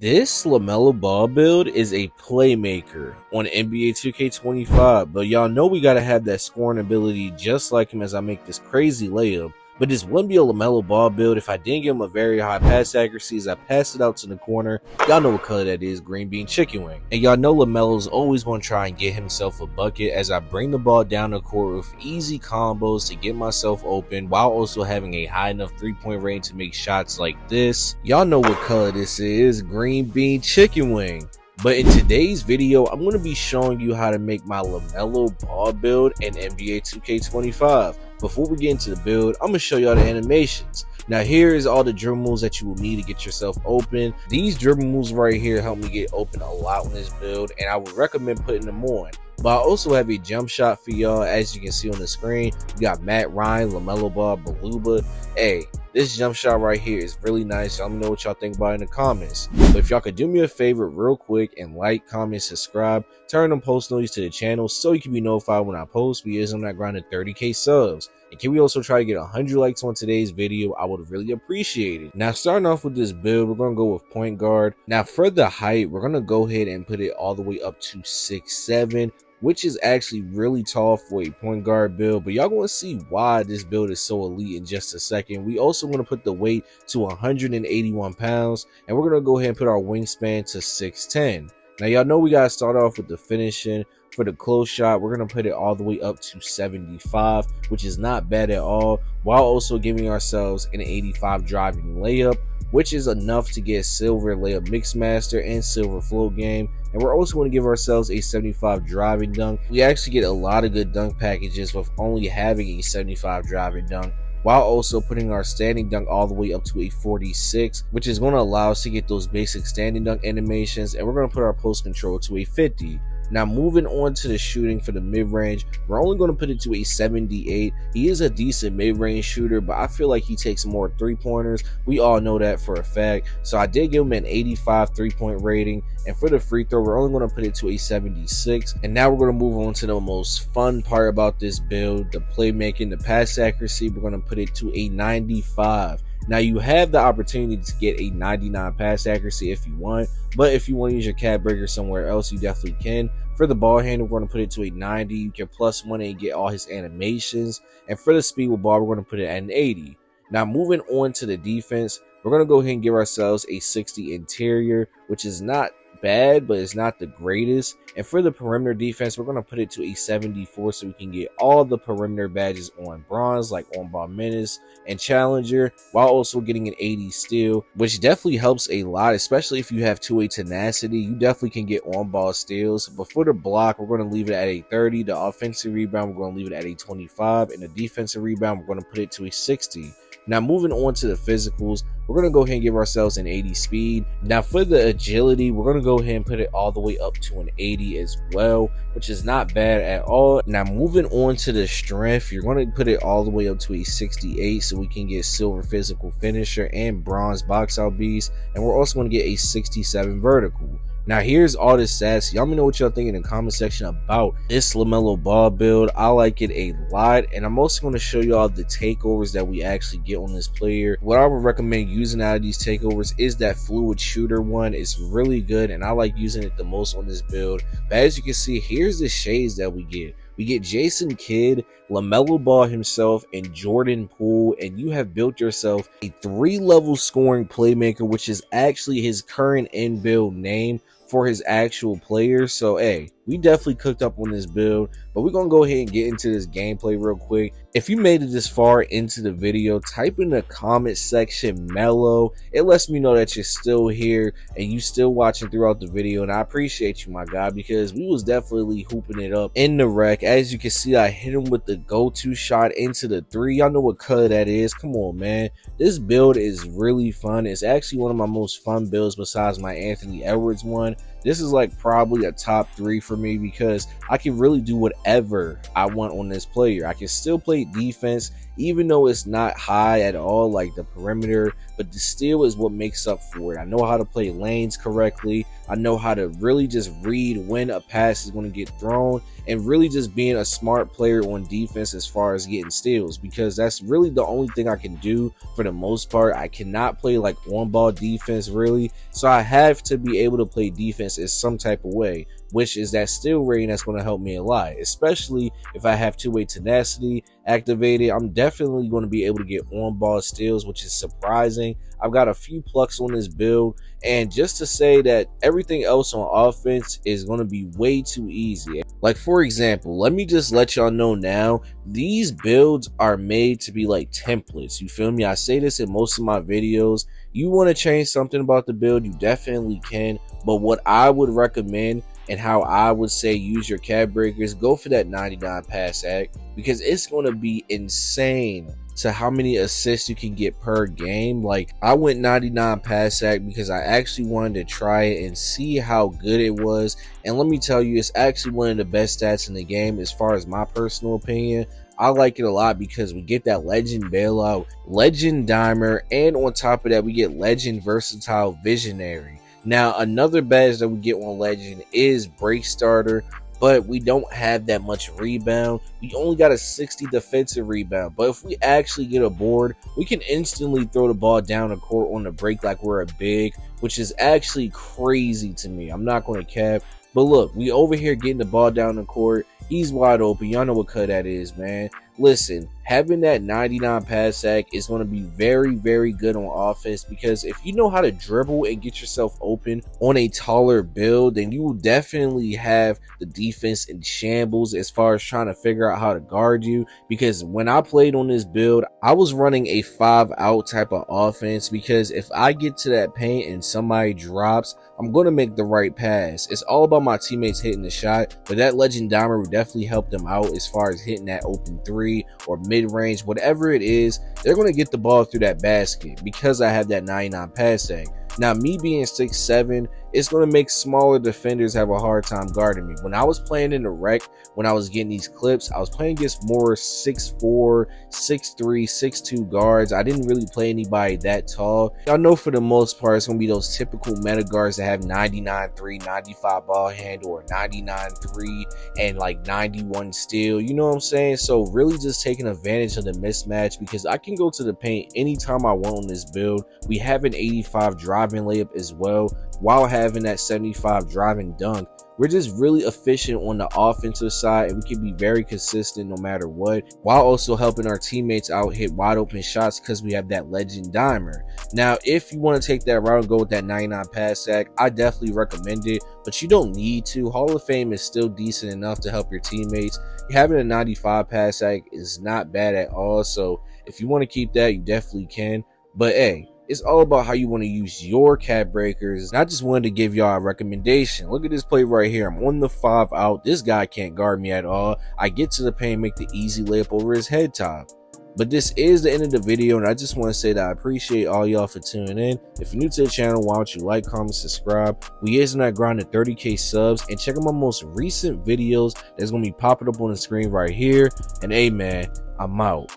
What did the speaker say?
This LaMelo Ball build is a playmaker on NBA 2K25, but y'all know we gotta have that scoring ability just like him as I make this crazy layup. But this wouldn't be a LaMelo Ball build if I didn't give him a very high pass accuracy as I pass it out to the corner. Y'all know what color that is, green bean chicken wing. And y'all know LaMelo's always gonna try and get himself a bucket as I bring the ball down the court with easy combos to get myself open while also having a high enough three-point range to make shots like this. Y'all know what color this is, green bean chicken wing. But in today's video, I'm going to be showing you how to make my LaMelo Ball build in NBA 2K25. Before we get into the build, I'm going to show y'all the animations. Now here is all the dribble moves that you will need to get yourself open. These dribble moves right here help me get open a lot on this build, and I would recommend putting them on. But I also have a jump shot for y'all. As you can see on the screen, you got Matt Ryan, LaMelo Ball, Baluba. Hey, this jump shot right here is really nice. Let me know what y'all think about it in the comments. But if y'all could do me a favor real quick and like, comment, subscribe, turn on post notifications to the channel so you can be notified when I post videos on that grind to 30k subs. And can we also try to get 100 likes on today's video? I would really appreciate it. Now starting off with this build, we're going to go with point guard. Now for the height, we're going to go ahead and put it all the way up to 6'7", which is actually really tall for a point guard build, but y'all gonna see why this build is so elite in just a second. We also want to put the weight to 181 pounds, and we're gonna go ahead and put our wingspan to 6'10". Now y'all know we gotta start off with the finishing. For the close shot, we're gonna put it all the way up to 75, which is not bad at all, while also giving ourselves an 85 driving layup, which is enough to get silver layup mixmaster and silver float game. And we're also going to give ourselves a 75 driving dunk. We actually get a lot of good dunk packages with only having a 75 driving dunk, while also putting our standing dunk all the way up to a 46, which is going to allow us to get those basic standing dunk animations. And we're going to put our post control to a 50. Now moving on to the shooting for the mid-range, we're only going to put it to a 78. He is a decent mid-range shooter, but I feel like he takes more three-pointers. We all know that for a fact. So I did give him an 85 three-point rating. And for the free throw, we're only going to put it to a 76. And now we're going to move on to the most fun part about this build, the playmaking, the pass accuracy. We're going to put it to a 95. Now you have the opportunity to get a 99 pass accuracy if you want, but if you want to use your cat breaker somewhere else, you definitely can. For the ball handle, we're going to put it to a 90. You can plus one and get all his animations. And for the speed with ball, we're going to put it at an 80. Now moving on to the defense, we're going to go ahead and give ourselves a 60 interior, which is not bad, but it's not the greatest. And for the perimeter defense, we're going to put it to a 74 so we can get all the perimeter badges on bronze, like on ball menace and challenger, while also getting an 80 steal, which definitely helps a lot, especially if you have two-way tenacity. You definitely can get on ball steals. But for the block, we're going to leave it at a 30. The offensive rebound, we're going to leave it at a 25, and the defensive rebound, we're going to put it to a 60. Now moving on to the physicals, we're going to go ahead and give ourselves an 80 speed. Now for the agility, we're going to go ahead and put it all the way up to an 80 as well, which is not bad at all. Now moving on to the strength, you're going to put it all the way up to a 68 so we can get silver physical finisher and bronze box out beast. And we're also going to get a 67 vertical. Now here's all the stats. Y'all let me know what y'all think in the comment section about this LaMelo Ball build. I like it a lot, and I'm also going to show y'all the takeovers that we actually get on this player. What I would recommend using out of these takeovers is that fluid shooter one. It's really good, and I like using it the most on this build. But as you can see, here's the shades that we get. We get Jason Kidd, LaMelo Ball himself, and Jordan Poole, and you have built yourself a 3-level scoring playmaker, which is actually his current in-build name for his actual players. So hey, we definitely cooked up on this build, but we're gonna go ahead and get into this gameplay real quick. If you made it this far into the video, type in the comment section Melo. It lets me know that you're still here and you still watching throughout the video, and I appreciate you, my guy, because we was definitely hooping it up in the wreck. As you can see, I hit him with the go-to shot into the 3. Y'all know what color that is. Come on, man, this build is really fun. It's actually one of my most fun builds besides my Anthony Edwards one. This is like probably a top 3 for me because I can really do whatever I want on this player. I can still play defense even though it's not high at all like the perimeter, but the steal is what makes up for it. I know how to play lanes correctly. I know how to really just read when a pass is going to get thrown, and really just being a smart player on defense as far as getting steals, because that's really the only thing I can do for the most part. I cannot play like on ball defense really, so I have to be able to play defense in some type of way, which is that steal rating that's going to help me a lot, especially if I have two-way tenacity activated. I'm definitely going to be able to get on ball steals, which is surprising. I've got a few plucks on this build, and just to say that everything else on offense is going to be way too easy. Like, for example, let me just let y'all know now, these builds are made to be like templates, you feel me? I say this in most of my videos. You want to change something about the build, you definitely can, but what I would recommend and how I would say use your cap breakers, go for that 99 pass act, because it's going to be insane to how many assists you can get per game. Like, I went 99 pass act because I actually wanted to try it and see how good it was, and let me tell you, it's actually one of the best stats in the game as far as my personal opinion. I like it a lot because we get that legend bailout, legend dimer, and on top of that we get legend versatile visionary. Now, another badge that we get on legend is break starter, but we don't have that much rebound. We only got a 60 defensive rebound, but if we actually get a board, we can instantly throw the ball down the court on the break like we're a big, which is actually crazy to me. I'm not going to cap, but look, we over here getting the ball down the court. He's wide open. Y'all know what cut that is, man. Listen, having that 99 pass act is going to be very, very good on offense, because if you know how to dribble and get yourself open on a taller build, then you will definitely have the defense in shambles as far as trying to figure out how to guard you. Because when I played on this build, I was running a 5-out type of offense, because if I get to that paint and somebody drops, I'm going to make the right pass. It's all about my teammates hitting the shot, but that legend dimer will definitely help them out as far as hitting that open three or mid-range, whatever it is. They're going to get the ball through that basket because I have that 99 pass act. Now, me being 6'7", it's going to make smaller defenders have a hard time guarding me. When I was playing in the rec, when I was getting these clips, I was playing against more 6'4", 6'3", 6'2 guards. I didn't really play anybody that tall. I know for the most part, it's going to be those typical meta guards that have 99.3, 95 ball handle, or 99.3 and like 91 steal. You know what I'm saying? So really just taking advantage of the mismatch, because I can go to the paint anytime I want on this build. We have an 85 driving layup as well, while having that 75 driving dunk. We're just really efficient on the offensive side, and we can be very consistent no matter what, while also helping our teammates out hit wide open shots because we have that legend dimer. Now, if you want to take that route and go with that 99 pass act, I definitely recommend it, but you don't need to. Hall of Fame is still decent enough to help your teammates. Having a 95 pass act is not bad at all, so if you want to keep that, you definitely can. But hey, it's all about how you want to use your cap breakers. And I just wanted to give y'all a recommendation. Look at this play right here. I'm on the 5-out. This guy can't guard me at all. I get to the paint, make the easy layup over his head top. But this is the end of the video, and I just want to say that I appreciate all y'all for tuning in. If you're new to the channel, why don't you like, comment, subscribe. We is on that grind to 30K subs, and check out my most recent videos that's going to be popping up on the screen right here. And hey man, I'm out.